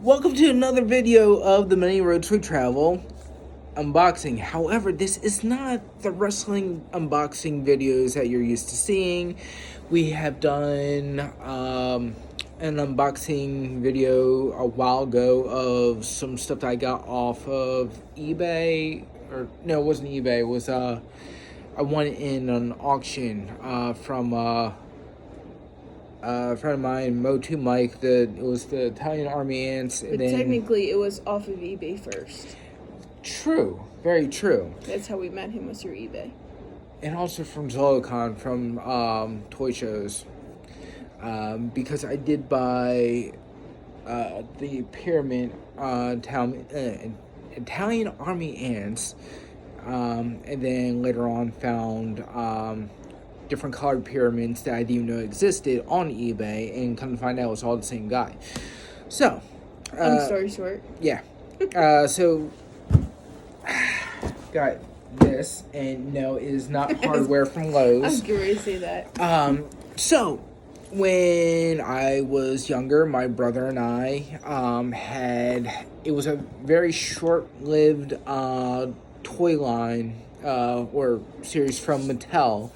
Welcome to another video of the Mini Road to Travel unboxing. However, this is not the wrestling unboxing videos that you're used to seeing. We have done an unboxing video a while ago of some stuff that I got off of eBay. Or no, it wasn't eBay. It was I won in an auction from a friend of mine, Mo2 Mike. It was the Italian Army Ants. But technically, it was off of eBay first. True, very true. That's how we met him, was through eBay. And also from Zolocon, from toy shows. Because I did buy the pyramid Italian Army Ants. And then later on found different colored pyramids that I didn't even know existed on eBay, and come to find out it was all the same guy. So, long story short. Yeah. So, got this, and no, it is not hardware from Lowe's. I was going to say that. So, when I was younger, my brother and I it was a very short-lived toy line or series from Mattel.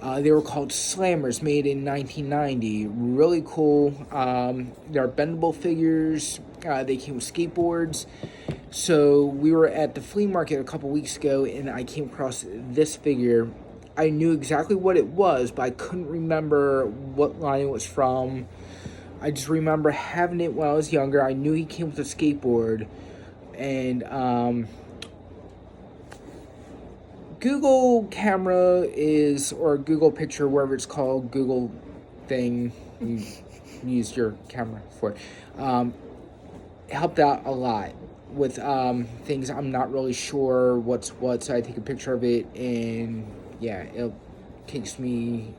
They were called Slammers, made in 1990. Really cool. They're bendable figures. They came with skateboards. So we were at the flea market a couple weeks ago, and I came across this figure. I knew exactly what it was, but I couldn't remember what line it was from. I just remember having it when I was younger. I knew he came with a skateboard. And Google camera or Google picture, wherever it's called, Google thing, you use your camera for it, helped out a lot with things I'm not really sure what's what, so I take a picture of it, and yeah, it takes me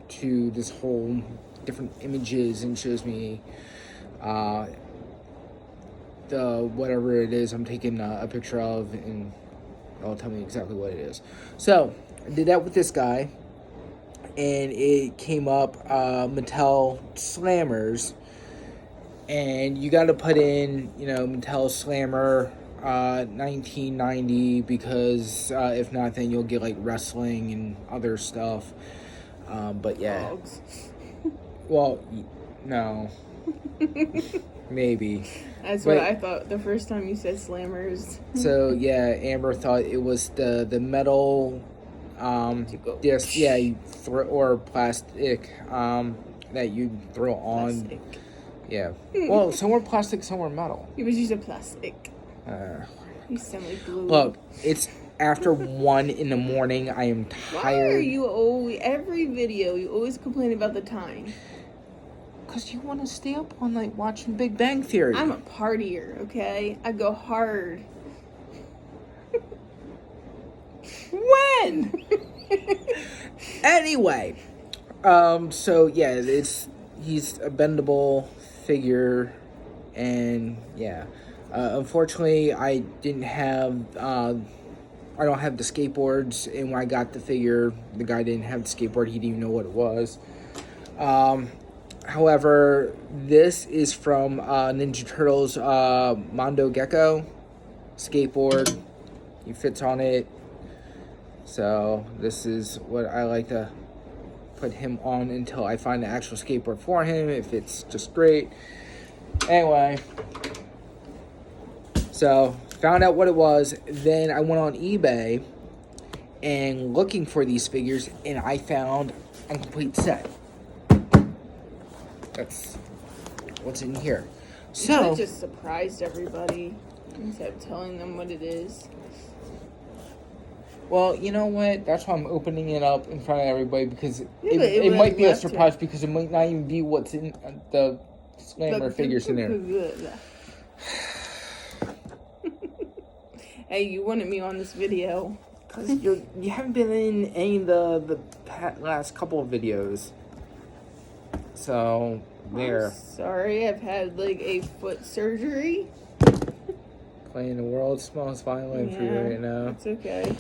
to this whole different images and shows me the whatever it is I'm taking a picture of, and it'll tell me exactly what it is. So, I did that with this guy, and it came up Mattel Slammers, and you got to put in, Mattel Slammer 1990, because if not, then you'll get like wrestling and other stuff. But yeah. Dogs. Well, no. Maybe. That's what I thought the first time you said Slammers. So yeah, Amber thought it was the metal disc, yeah, you throw, or plastic that you throw on. Plastic. Yeah. Well, some were plastic, some were metal. It was used plastic. You sound like glue. Look, it's after 1 a.m. I am tired. Why are you always, every video, you always complain about the time? Because you want to stay up all night watching Big Bang Theory. I'm a partier, okay? I go hard. When? Anyway, so yeah, he's a bendable figure, and yeah, unfortunately, I don't have the skateboards, and when I got the figure, the guy didn't have the skateboard. He didn't even know what it was. However, this is from Ninja Turtles Mondo Gecko skateboard. He fits on it. So this is what I like to put him on until I find the actual skateboard for him, if it's just great. Anyway, so found out what it was. Then I went on eBay and looking for these figures, and I found a complete set. That's what's in here. So you just surprised everybody instead of telling them what it is. Well, you know what? That's why I'm opening it up in front of everybody, because it might be a surprise, because it might not even be what's in the Slammer figures in there. Hey, you wanted me on this video. Because you haven't been in any of the last couple of videos. So, there. I'm sorry, I've had like a foot surgery. Playing the world's smallest violin for you right now. It's okay.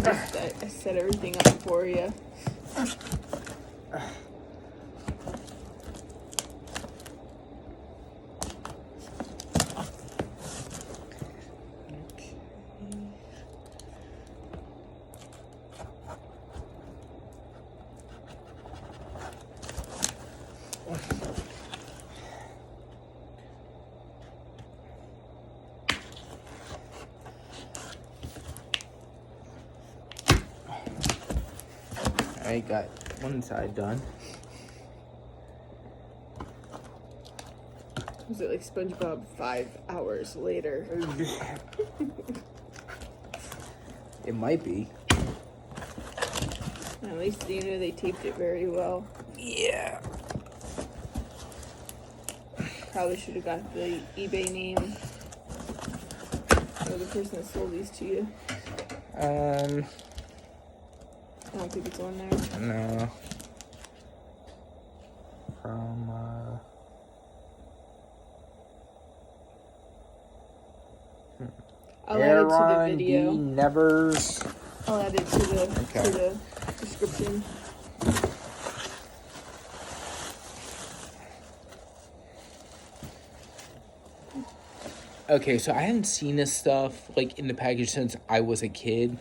I set everything up for you. I got one side done. Was it like SpongeBob 5 hours later? It might be. At least you know they taped it very well. Yeah. Probably should have got the eBay name of the person that sold these to you. I don't think it's on there. No. From I'll add it to the Aaron video. D. Nevers. I'll add it to the description. Okay, so I haven't seen this stuff like in the package since I was a kid.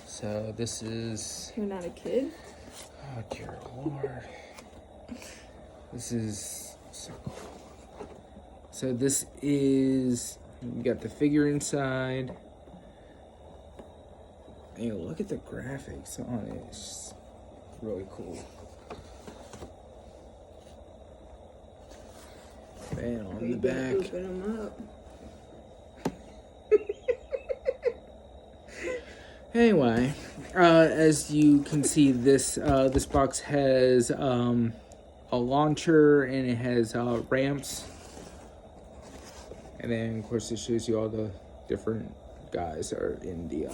So this is. You're not a kid? Oh dear Lord. This is so cool. So this is. You got the figure inside. And look at the graphics on it. It's just really cool. And on the back. Open them up. Anyway, as you can see, this this box has a launcher and it has ramps, and then of course it shows you all the different guys that are in the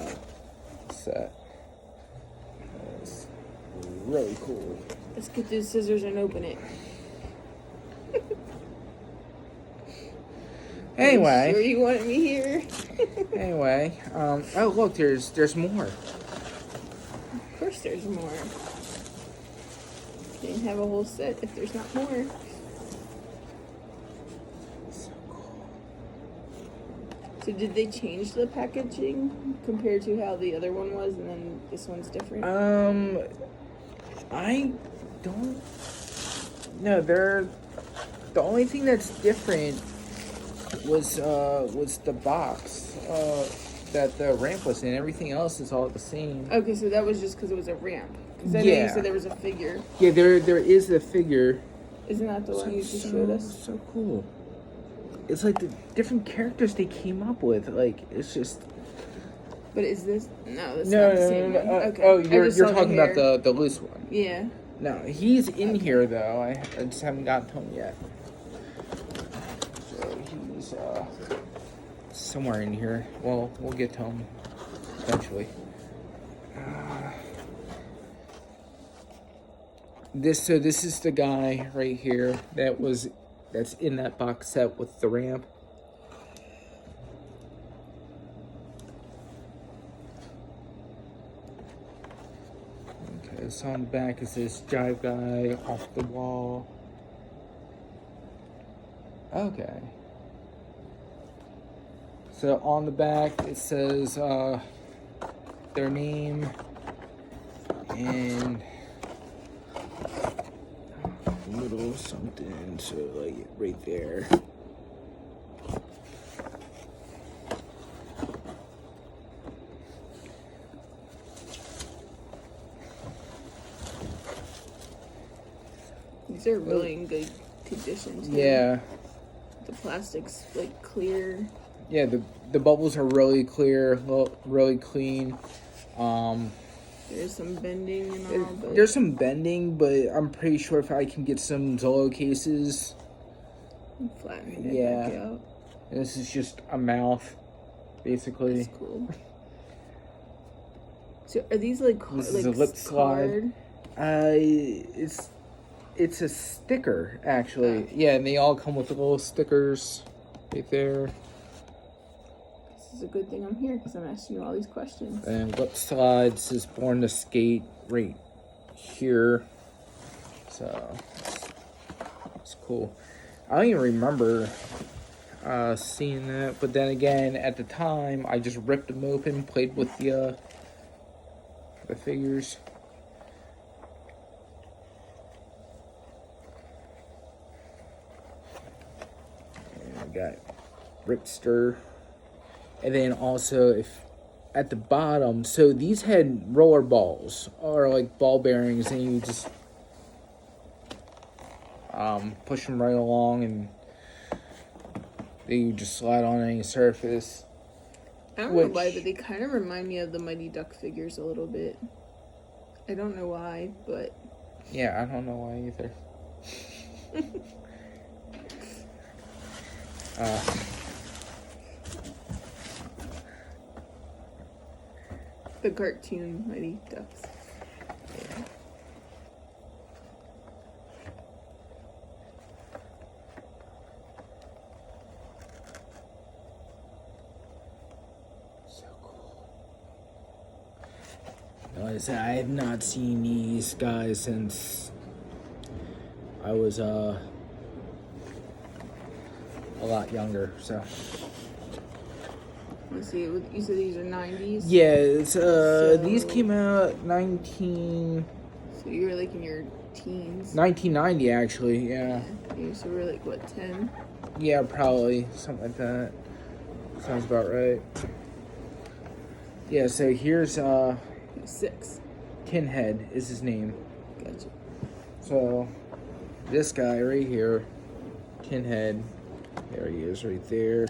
set. It's really cool. Let's get these scissors and open it. Anyway, Sure you wanted me here? anyway, oh look, there's more. Of course there's more. You didn't have a whole set if there's not more. So cool. So did they change the packaging compared to how the other one was, and then this one's different? I don't. No, they're the only thing that's different was the box that the ramp was in. Everything else is all the same. Okay, so that was just because it was a ramp. Because I know you said there was a figure. Yeah, there is the figure. Isn't that the one you just showed us? So cool. It's like the different characters they came up with. Like it's just. But is this no? That's not the same one. Okay. Oh, you're saw talking hair. about the loose one. Yeah. No, he's in here though. I just haven't gotten to him yet. So he's somewhere in here. Well, we'll get to him eventually. This is the guy right here that's in that box set with the ramp. Okay, so on the back is this jive guy off the wall. Okay. So on the back it says their name and a little something, so like right there. These are really in good condition too. Yeah. The plastic's like clear. Yeah, the bubbles are really clear, really clean. There's some bending and all, but There's some bending, but I'm pretty sure if I can get some Zolo cases. flatten it Yeah. back out. And this is just a mouth, basically. That's cool. So are these like This like is a lip slide. card? It's a sticker, actually. Yeah, and they all come with little stickers right there. This is a good thing I'm here because I'm asking you all these questions. And lip slides is Born to Skate right here. So it's cool. I don't even remember seeing that, but then again, at the time, I just ripped them open, played with the figures. And I got Ripster. And then also, if at the bottom. So these had roller balls or like ball bearings, and you just push them right along, and they you just slide on any surface. I don't know why, but they kind of remind me of the Mighty Duck figures a little bit. I don't know why, but... Yeah, I don't know why either. The cartoon Mighty Ducks. Yeah. So cool. Like I said, I have not seen these guys since I was a lot younger, so. Let's see, you said these are 90s? Yeah, it's, these came out 19... So you were like in your teens? 1990, actually, yeah. So we were like, what, 10? Yeah, probably, something like that. Sounds about right. Yeah, so here's, 6. Tinhead is his name. Gotcha. So, this guy right here, Tinhead, there he is right there.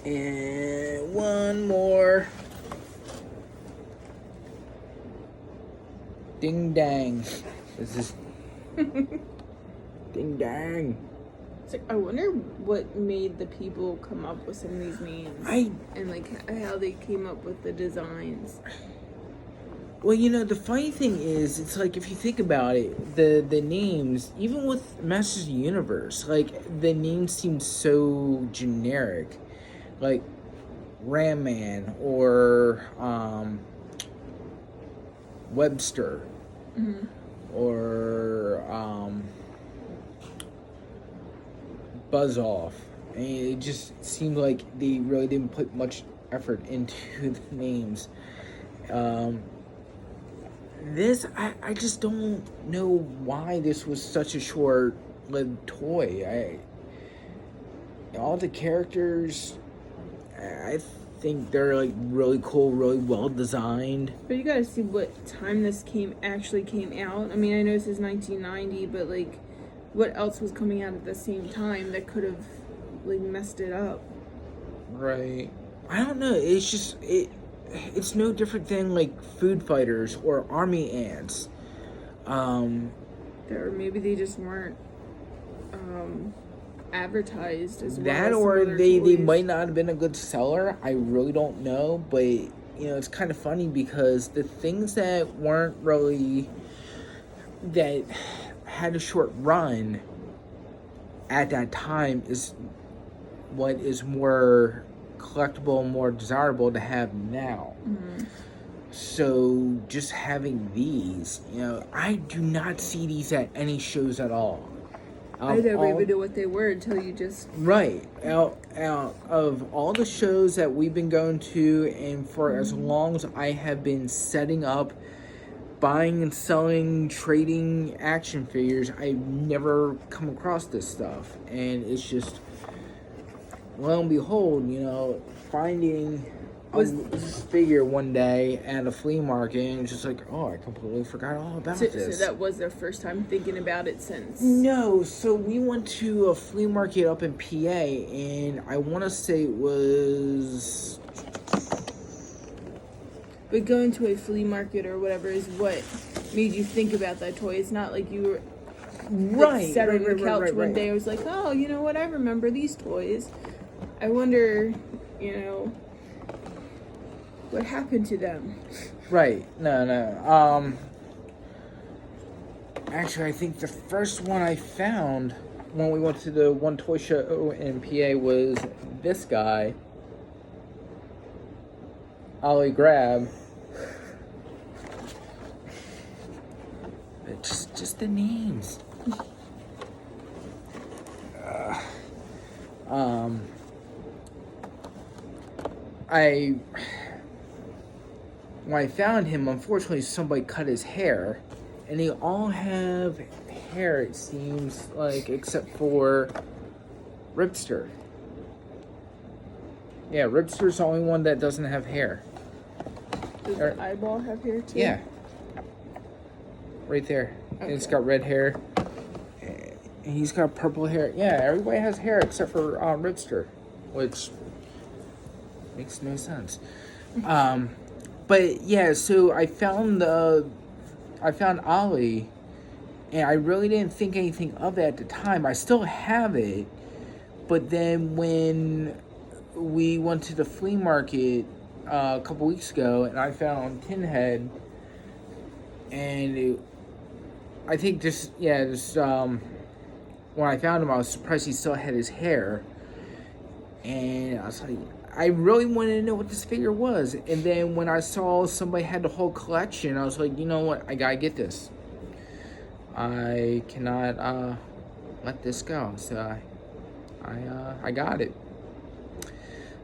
And one more. Ding dang. This is ding dang. So I wonder what made the people come up with some of these names. And like how they came up with the designs. Well, you know, the funny thing is, it's like, if you think about it, the names, even with Masters of the Universe, like, the names seem so generic. Like, Ram Man or Webster. Mm-hmm. Or Buzz Off. And it just seemed like they really didn't put much effort into the names. This, I just don't know why this was such a short-lived toy. All the characters, I think they're like really cool, really well designed. But you gotta see what time this actually came out. I mean, I know this is 1990, but like, what else was coming out at the same time that could have like messed it up? Right. I don't know. It's just it's no different than like Food Fighters or Army Ants. Or maybe they just weren't advertised as well. That, or they might not have been a good seller. I really don't know, but you know, it's kind of funny because the things that weren't really, that had a short run at that time is what is more collectible, more desirable to have now. Mm-hmm. So just having these, you know, I do not see these at any shows at all. I never even knew what they were until you just... Right. Out of all the shows that we've been going to, and for as long as I have been setting up, buying and selling, trading action figures, I've never come across this stuff. And it's just, lo and behold, you know, finding this figure one day at a flea market, and it's just like, oh, I completely forgot all about this. So that was their first time thinking about it since? No, so we went to a flea market up in PA, and I want to say it was... But going to a flea market or whatever is what made you think about that toy. It's not like you were sat on the couch one day and was like, oh, you know what, I remember these toys. I wonder, you know, what happened to them? Right. No. Actually, I think the first one I found when we went to the one toy show in PA was this guy, Ollie Grab. But just the names. When I found him, unfortunately, somebody cut his hair, and they all have hair, it seems like, except for Ripster. Yeah, Ripster's the only one that doesn't have hair. Does the eyeball have hair too? Yeah. Right there. Okay. It's got red hair. And he's got purple hair. Yeah, everybody has hair except for Ripster, which makes no sense. But yeah, so I found Ollie, and I really didn't think anything of it at the time. I still have it, but then when we went to the flea market a couple weeks ago, and I found Tinhead, and I think when I found him, I was surprised he still had his hair, and I was like, I really wanted to know what this figure was. And then when I saw somebody had the whole collection, I was like, you know what? I gotta get this. I cannot let this go. So I got it.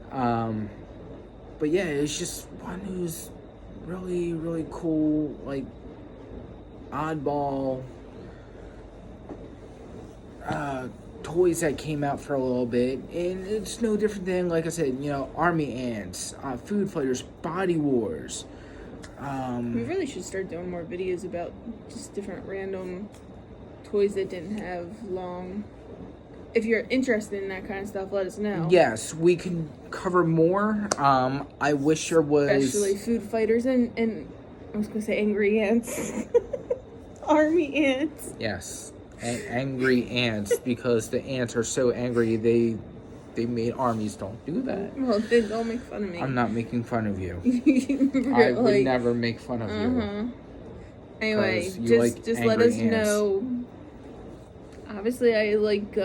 But yeah, it's just one who's really, really cool, like oddball toys that came out for a little bit, and it's no different than, like I said, army ants, food fighters, Body Wars. We really should start doing more videos about just different random toys that didn't have long. If you're interested in that kind of stuff, let us know. Yes, we can cover more. I wish there was, especially food fighters and I was gonna say angry ants, army ants. Yes. Angry ants, because the ants are so angry they made armies. Don't do that. Well, then don't make fun of me. I'm not making fun of you. I would never make fun of you. Anyway, just let us know. Obviously, I like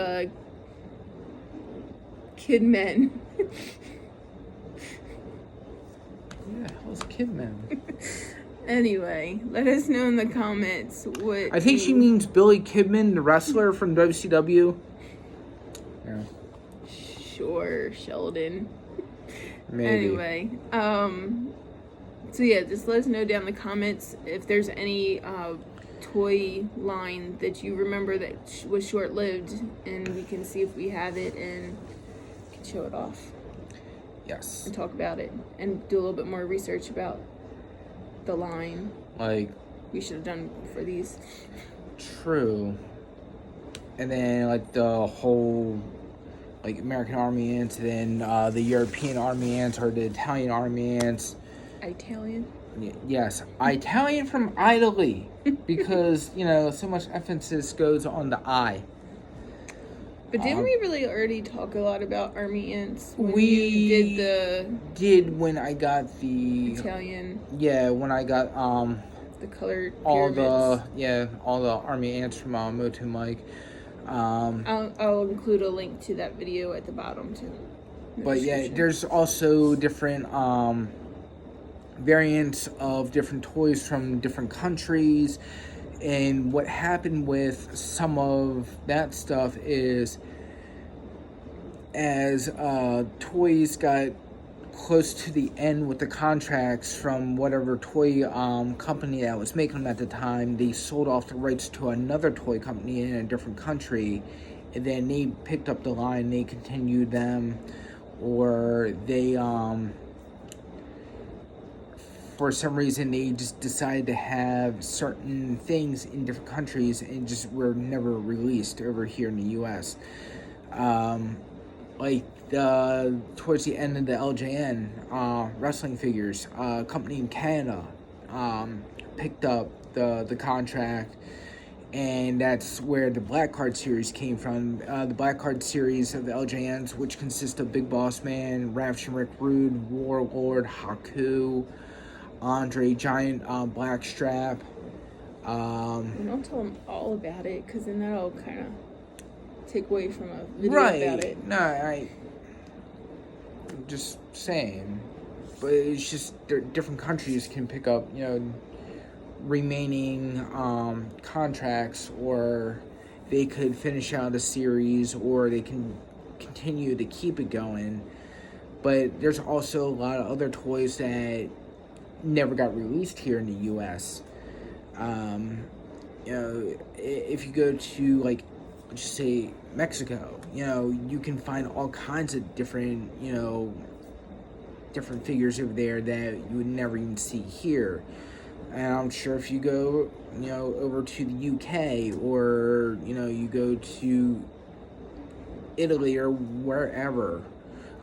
kid men. Yeah, how's kid men? Anyway, let us know in the comments what. I think she means Billy Kidman, the wrestler from WCW. Yeah. Sure, Sheldon. Maybe. Anyway, so yeah, just let us know down in the comments if there's any toy line that you remember that was short-lived, and we can see if we have it and can show it off. Yes. And talk about it and do a little bit more research about the line. Like we should have done for these. True. And then like the whole like American Army ants, and then the European Army ants or the Italian Army ants. Italian? Yes, Italian from Italy, because so much emphasis goes on the I. But didn't we really already talk a lot about army ants when we you did when I got the Italian? Yeah, when I got the colored all pyramids. all the army ants from Motu Mike. I'll include a link to that video at the bottom too. But yeah, there's also different variants of different toys from different countries. And what happened with some of that stuff is, as toys got close to the end with the contracts from whatever toy company that was making them at the time, they sold off the rights to another toy company in a different country, and then they picked up the line, they continued them, or they for some reason they just decided to have certain things in different countries and just were never released over here in the US. Like towards the end of the LJN wrestling figures, a company in Canada picked up the contract, and that's where the Black Card series came from. The Black Card series of the LJNs, which consist of Big Boss Man, Ravishing Rick Rude, Warlord, Haku, Andre, Giant Blackstrap. Don't tell them all about it, because then that'll kind of take away from a video about it. No, I'm just saying. But it's just different countries can pick up, remaining contracts, or they could finish out a series, or they can continue to keep it going. But there's also a lot of other toys that never got released here in the US. you know, if you go to, like, just say Mexico, you know, you can find all kinds of different, you know, different figures over there that you would never even see here. And I'm sure if you go, you know, over to the UK, or, you know, you go to Italy or wherever,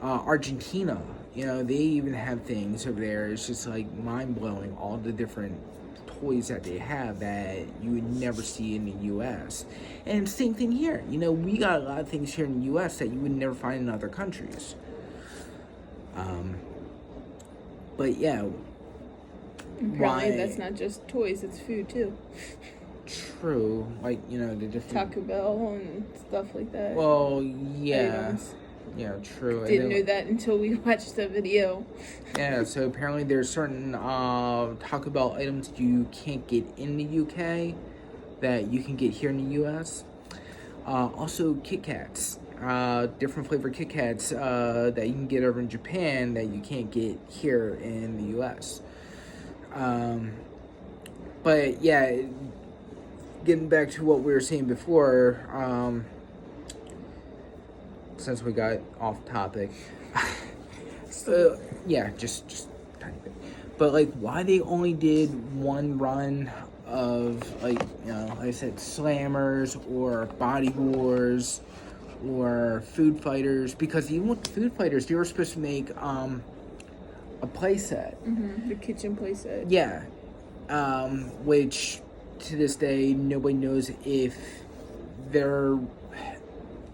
Argentina, you know, they even have things over there. It's just like mind-blowing, all the different toys that they have that you would never see in the US. And same thing here. You know, we got a lot of things here in the US that you would never find in other countries. But yeah, apparently that's not just toys, it's food too. True, like, you know, the different Taco Bell and stuff like that. Well, yeah. Items. Yeah, true. Didn't know that until we watched the video. Yeah, so apparently there's certain Taco Bell items you can't get in the UK that you can get here in the US. Also, Kit Kats. Different flavor Kit Kats that you can get over in Japan that you can't get here in the US. But yeah, getting back to what we were saying before, since we got off topic. So yeah, just tiny bit. But like, why they only did one run of, like, you know, like I said, Slammers or Body Wars or Food Fighters? Because even with the Food Fighters, they were supposed to make a playset. The kitchen playset. Yeah, which to this day nobody knows if they're.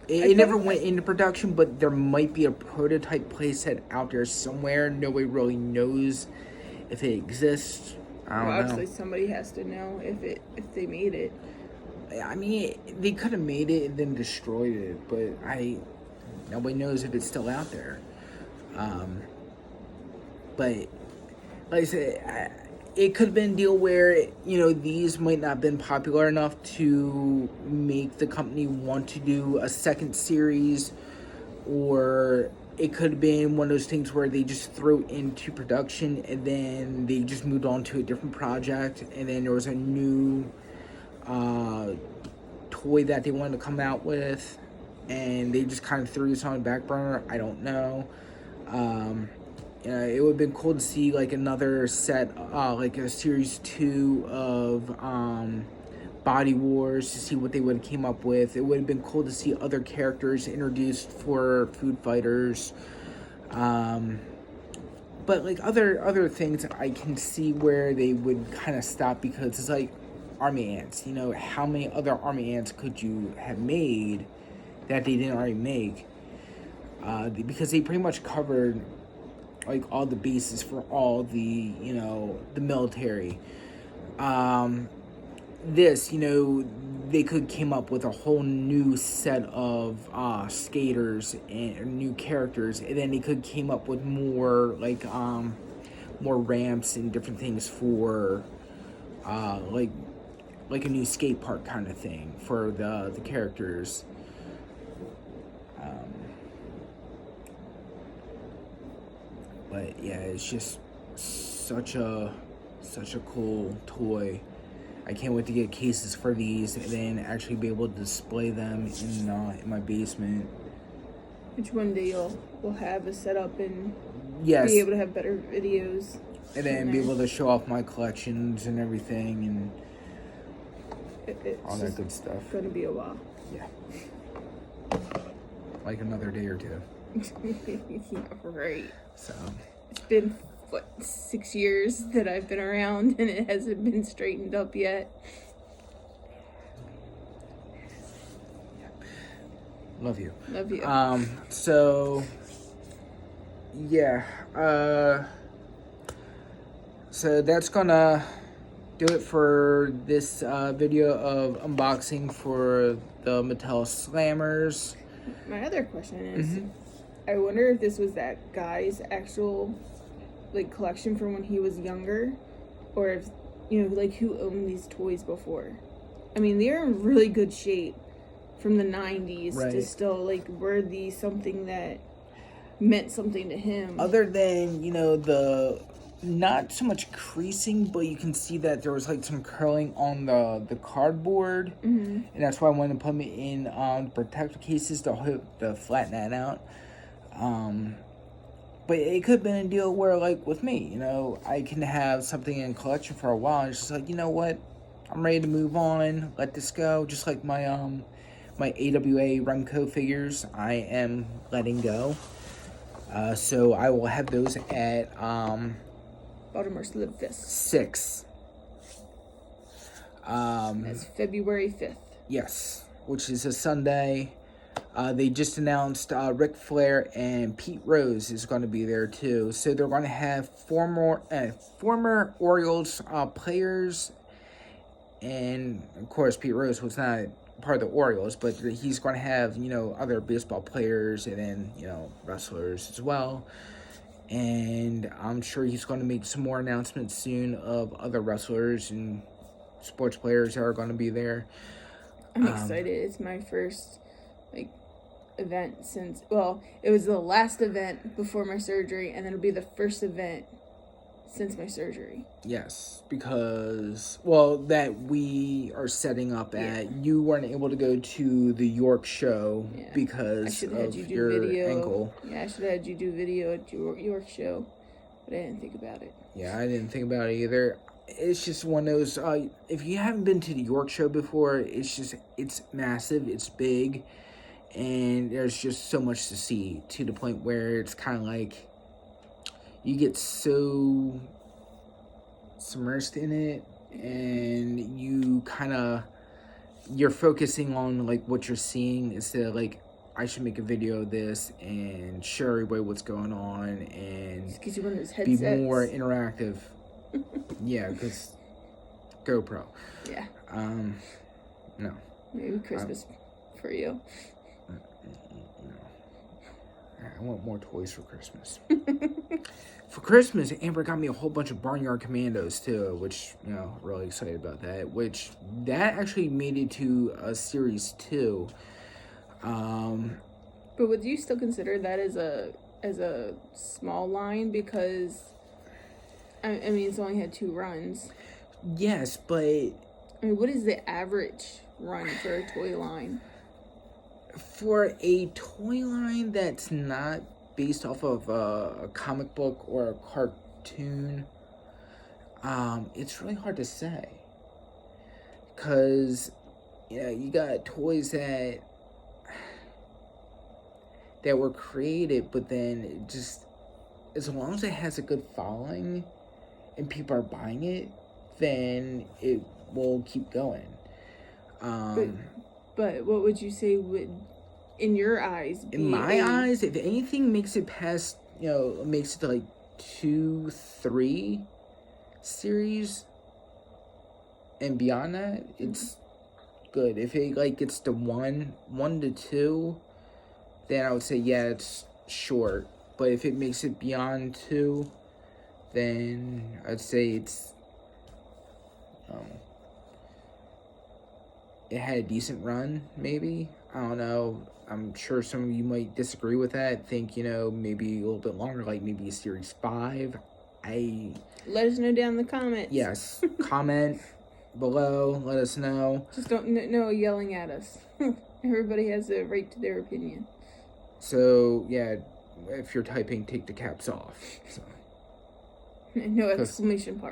It never went into production, but there might be a prototype playset out there somewhere. Nobody really knows if it exists. I don't know. Obviously, somebody has to know if they made it. I mean, they could have made it and then destroyed it, but nobody knows if it's still out there. But like I said, it could have been a deal where, you know, these might not have been popular enough to make the company want to do a second series, or it could have been one of those things where they just threw it into production and then they just moved on to a different project, and then there was a new toy that they wanted to come out with, and they just kind of threw this on the back burner. I don't know. It would have been cool to see, like, another set, like a series 2 of Body Wars, to see what they would have came up with. It would have been cool to see other characters introduced for Food Fighters. But like other things, I can see where they would kind of stop, because it's like Army Ants. You know, how many other Army Ants could you have made that they didn't already make? Because they pretty much covered, like, all the bases for all the, you know, the military. This, you know, they could came up with a whole new set of skaters and new characters, and then they could came up with more, like, more ramps and different things for like a new skate park kind of thing for the characters. But yeah, it's just such a cool toy. I can't wait to get cases for these and then actually be able to display them in my basement. Which one day we'll have a setup and yes, be able to have better videos. And then be able to show off my collections and everything and all that good stuff. It's gonna be a while. Yeah. Like another day or two. Yeah, right. So it's been 6 years that I've been around, and it hasn't been straightened up yet. Yeah. Love you. Love you. So yeah. So that's gonna do it for this video of unboxing for the Mattel Slammers. My other question is, I wonder if this was that guy's actual, like, collection from when he was younger, or if, you know, like, who owned these toys before. I mean, they're in really good shape from the 90s to still, like, were these something that meant something to him? Other than, you know, the not so much creasing, but you can see that there was like some curling on the cardboard, and that's why I wanted to put them in protective cases to flatten that out. But it could have been a deal where, like with me, you know, I can have something in collection for a while. And it's just like, you know what, I'm ready to move on, let this go. Just like my my AWA Remco figures, I am letting go. So I will have those at Baltimore Celebfest. 6. That's February 5th. Yes, which is a Sunday. They just announced Ric Flair and Pete Rose is going to be there too. So they're going to have former Orioles players, and of course Pete Rose was not part of the Orioles, but he's going to have, you know, other baseball players and then, you know, wrestlers as well. And I'm sure he's going to make some more announcements soon of other wrestlers and sports players that are going to be there. I'm excited. It's my first event since, well, it was the last event before my surgery, and then it'll be the first event since my surgery. Yes, because, well, that we are setting up at, you weren't able to go to the York show because of your ankle. Yeah, I should have had you do video at your York show, but I didn't think about it. Yeah, I didn't think about it either. It's just one of those, if you haven't been to the York show before, it's massive, it's big, and there's just so much to see, to the point where it's kind of like you get so submersed in it, and you're focusing on like what you're seeing instead of like, I should make a video of this and show everybody what's going on and you one of those be more interactive. Yeah, because GoPro. Yeah. No. Maybe Christmas for you. No. I want more toys for Christmas. For Christmas, Amber got me a whole bunch of Barnyard Commandos too, which, you know, really excited about that. Which that actually made it to a series 2. But would you still consider that as a small line? Because I mean, it's only had 2 runs. Yes, but I mean, what is the average run for a toy line? For a toy line that's not based off of a comic book or a cartoon, it's really hard to say. Because, you know, you got toys that were created, but then it just, as long as it has a good following and people are buying it, then it will keep going. But what would you say would, in your eyes, be in my eyes, if anything makes it past, you know, makes it to like 2, 3 series and beyond that, it's good. If it like gets to 1 to 2, then I would say, yeah, it's short. But if it makes it beyond 2, then I'd say it's it had a decent run, maybe. I don't know. I'm sure some of you might disagree with that. Think, you know, maybe a little bit longer, like maybe a series 5. Let us know down in the comments. Yes, comment below. Let us know. Just don't no yelling at us. Everybody has a right to their opinion. So yeah, if you're typing, take the caps off. So. No exclamation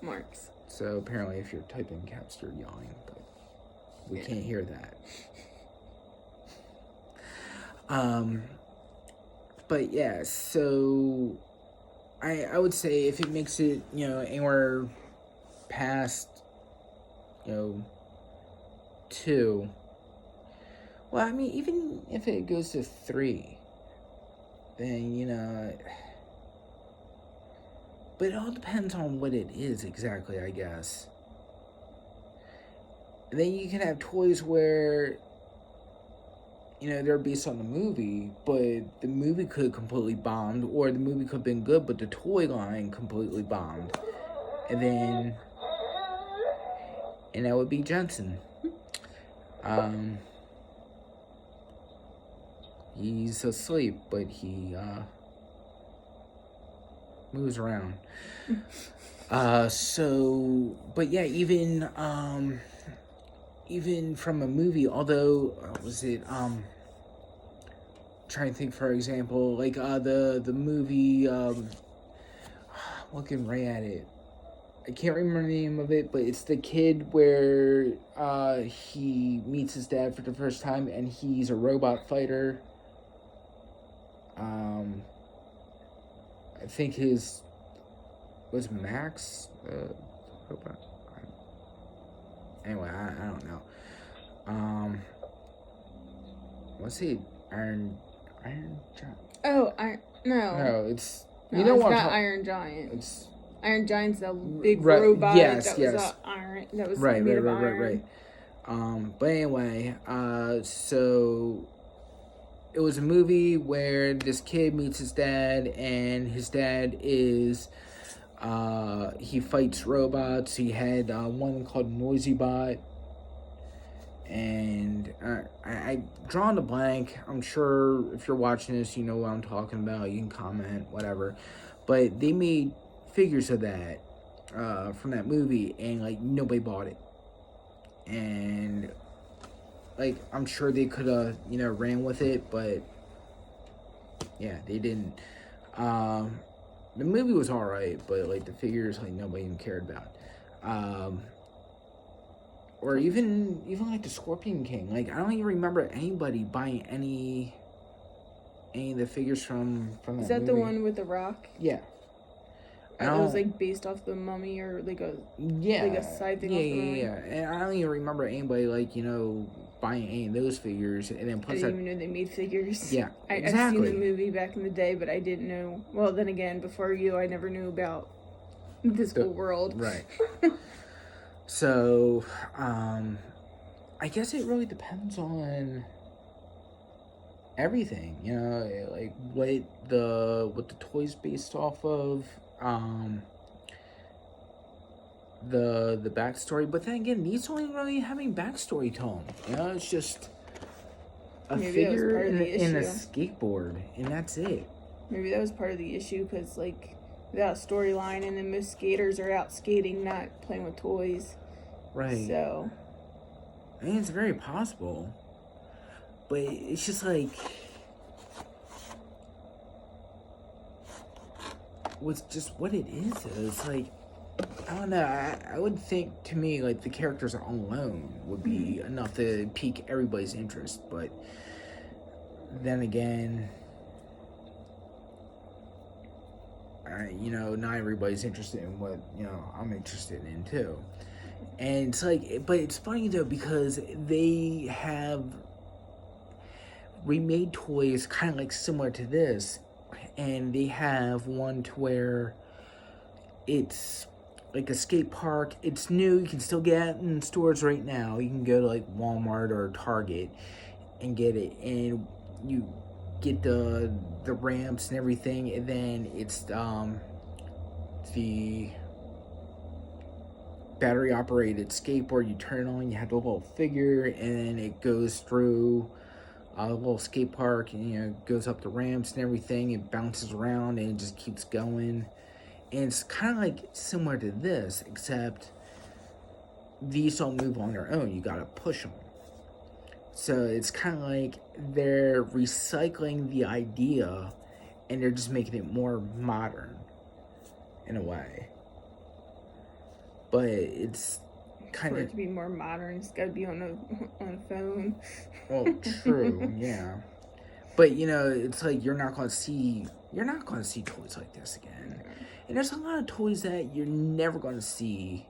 marks. So apparently, if you're typing caps, you're yelling, but we can't hear that. But yeah, so I would say if it makes it, you know, anywhere past, you know, 2, well, I mean, even if it goes to 3, then, you know, but it all depends on what it is exactly, I guess. And then you can have toys where, you know, they're based on the movie, but the movie could have completely bombed, or the movie could have been good, but the toy line completely bombed. And that would be Jensen. He's asleep, but he moves around. But yeah, even from a movie, although, was it, trying to think, for example, like, the movie, looking right at it, I can't remember the name of it, but it's the kid where, he meets his dad for the first time, and he's a robot fighter. I think was Max, robot? Anyway, I don't know. What's he? Iron Giant? Oh, No, it's... No, you know it's what? not Iron Giant. It's... Iron Giant's a big robot yes. was iron. That was right, made right, of right, iron. right, right. But anyway, so it was a movie where this kid meets his dad, and his dad is, he fights robots. He had one called Noisy Bot, and I drawn a blank. I'm sure if you're watching this, you know what I'm talking about. You can comment, whatever. But they made figures of that from that movie, and like nobody bought it. And like I'm sure they could have ran with it, but yeah, they didn't. The movie was all right, but like the figures, like nobody even cared about. Or even like the Scorpion King. Like I don't even remember anybody buying any of the figures from that movie. Is that the one with the rock? Yeah. It was like based off the Mummy, or like a side thing off the Mummy. Yeah. And I don't even remember anybody like buying any of those figures. And then plus I didn't even know they made figures. Yeah, exactly. I've seen the movie back in the day, but I didn't know. Well, then again, before you, I never knew about this whole world. Right. So, I guess it really depends on everything, like what the toy's based off of, the backstory. But then again, these don't really have any backstory to them. It's just a figure and a skateboard, and that's it. Maybe that was part of the issue, because like without storyline, and then most skaters are out skating, not playing with toys. Right. So I mean, it's very possible, but it's just like, what's just what it is. It's like, I don't know. I would think, to me, like the characters alone would be enough to pique everybody's interest. But then again, not everybody's interested in what I'm interested in too. And it's like, but it's funny though, because they have remade toys kind of like similar to this, and they have one to where it's like a skate park. It's new. You can still get it in stores right now. You can go to like Walmart or Target and get it, and you get the ramps and everything, and then it's the battery operated skateboard. You turn it on, you have the little figure, and then it goes through a little skate park, and goes up the ramps and everything. It bounces around and it just keeps going. And it's kind of like similar to this, except these don't move on their own. You gotta push them. So it's kind of like they're recycling the idea, and they're just making it more modern in a way. But it's kind for it to be more modern, it's got to be on a phone. Well, true, yeah. But it's like you're not gonna see toys like this again. And there's a lot of toys that you're never gonna see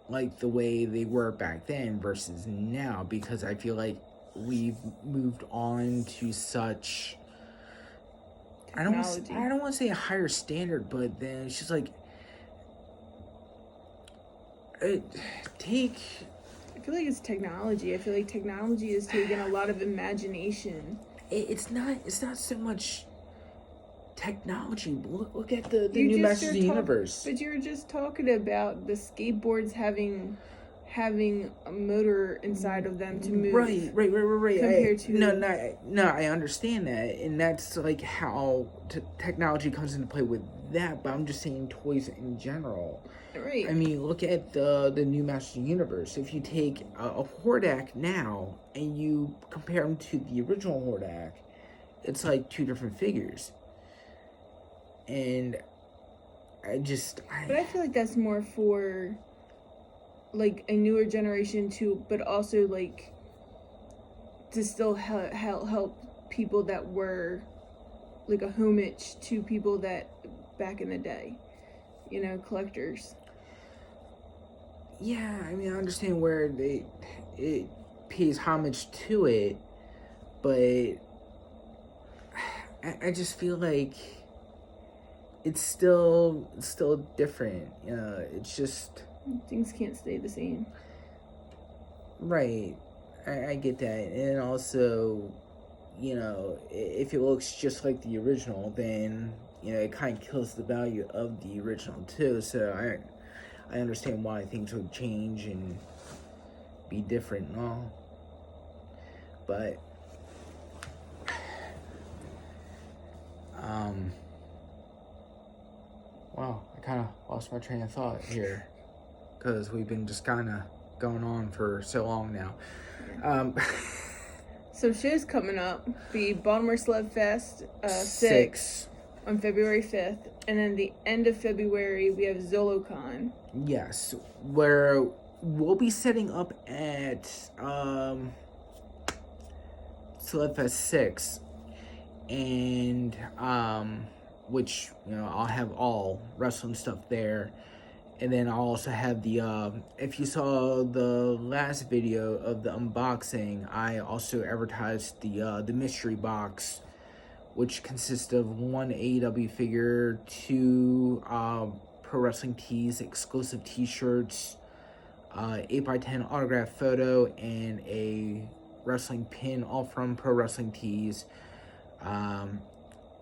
like the way they were back then versus now, because I feel like we've moved on to such, technology. I don't want to say a higher standard, but then it's just like, I feel like it's technology. I feel like technology has taken a lot of imagination. It's not so much technology. Look at the new Masters of the Universe. But you were just talking about the skateboards having having a motor inside of them to move. Right. Compared to no, I understand that, and that's like how technology comes into play with that. But I'm just saying toys in general. Right. I mean, look at the new Master Universe. If you take a Hordak now and you compare them to the original Hordak, it's like two different figures. And But I feel like that's more for like a newer generation too, but also like to still help people that were like a homage to people that back in the day, you know, collectors. Yeah, I mean, I understand where it pays homage to it, but I just feel like it's still different. It's just things can't stay the same. Right, I get that, and also, if it looks just like the original, then it kind of kills the value of the original too. So I understand why things would change and be different and all. But wow, I kind of lost my train of thought here because we've been just kind of going on for so long now. So shows coming up, the Baltimore Celebfest 6 on February 5th, and then the end of February we have Zolocon. Yes, where we'll be setting up at Celebfest 6, and which I'll have all wrestling stuff there. And then I'll also have the, if you saw the last video of the unboxing, I also advertised the mystery box, which consists of one AEW figure, 2 Pro Wrestling Tees exclusive t-shirts, 8x10 autograph photo, and a wrestling pin, all from Pro Wrestling Tees.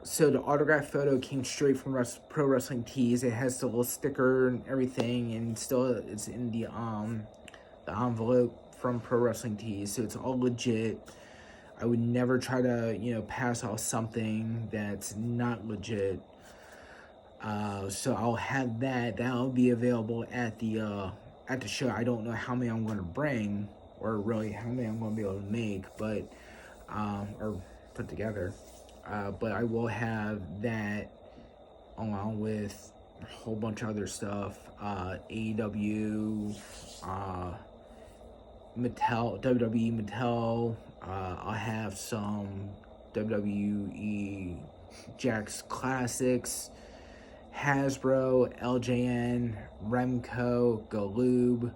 So the autograph photo came straight from Pro Wrestling Tees. It has the little sticker and everything, and still it's in the envelope from Pro Wrestling Tees. So it's all legit. I would never try to pass off something that's not legit. So I'll have that. That'll be available at the show. I don't know how many I'm going to bring, or really how many I'm going to be able to make, but or put together. But I will have that along with a whole bunch of other stuff. AEW, Mattel, WWE Mattel. I'll have some WWE Jakks Classics, Hasbro, LJN, Remco, Galoob.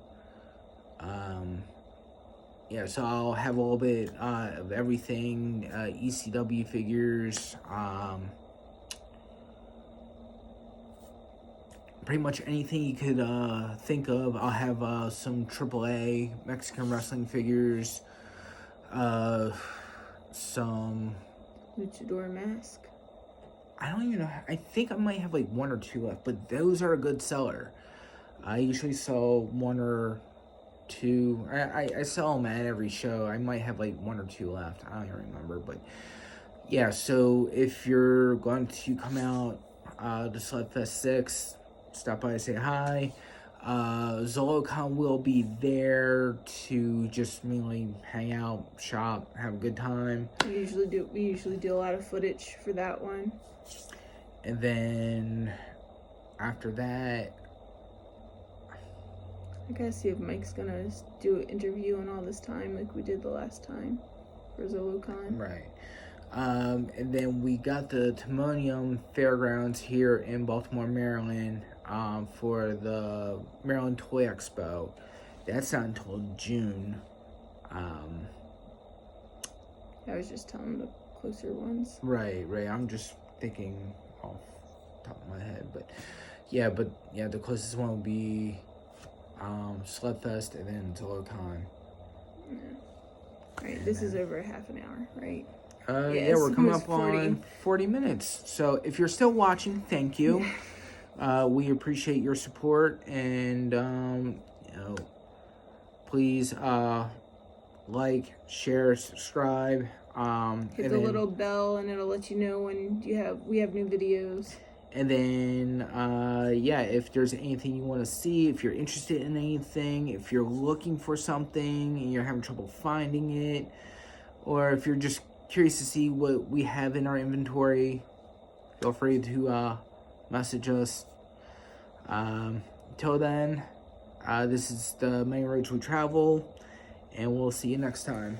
So I'll have a little bit of everything, ECW figures, pretty much anything you could think of. I'll have some AAA Mexican wrestling figures, some luchador mask. I don't even know. I think I might have like 1 or 2 left, but those are a good seller. I usually sell 1 or 2. I sell them at every show. I might have like 1 or 2 left. I don't even remember, but yeah. So if you're going to come out to Celebfest 6, stop by and say hi. Zolocon will be there to just mainly hang out, shop, have a good time. We usually do a lot of footage for that one. And then after that, I gotta see if Mike's gonna do an interview in all this time like we did the last time for Zolocon. Right. And then we got the Timonium Fairgrounds here in Baltimore, Maryland, for the Maryland Toy Expo. That's not until June. I was just telling the closer ones. Right. I'm just thinking off the top of my head, but the closest one will be Celebfest and then Zolocon. Yeah. Right, this is over a half an hour, right? We're coming up on 40 minutes. So if you're still watching, thank you. We appreciate your support, and please like, share, subscribe. Hit the little bell, and it'll let you know when we have new videos. And then, yeah, if there's anything you want to see, if you're interested in anything, if you're looking for something and you're having trouble finding it, or if you're just curious to see what we have in our inventory, feel free to message us. Until then, this is the Many Roads We Travel, and we'll see you next time.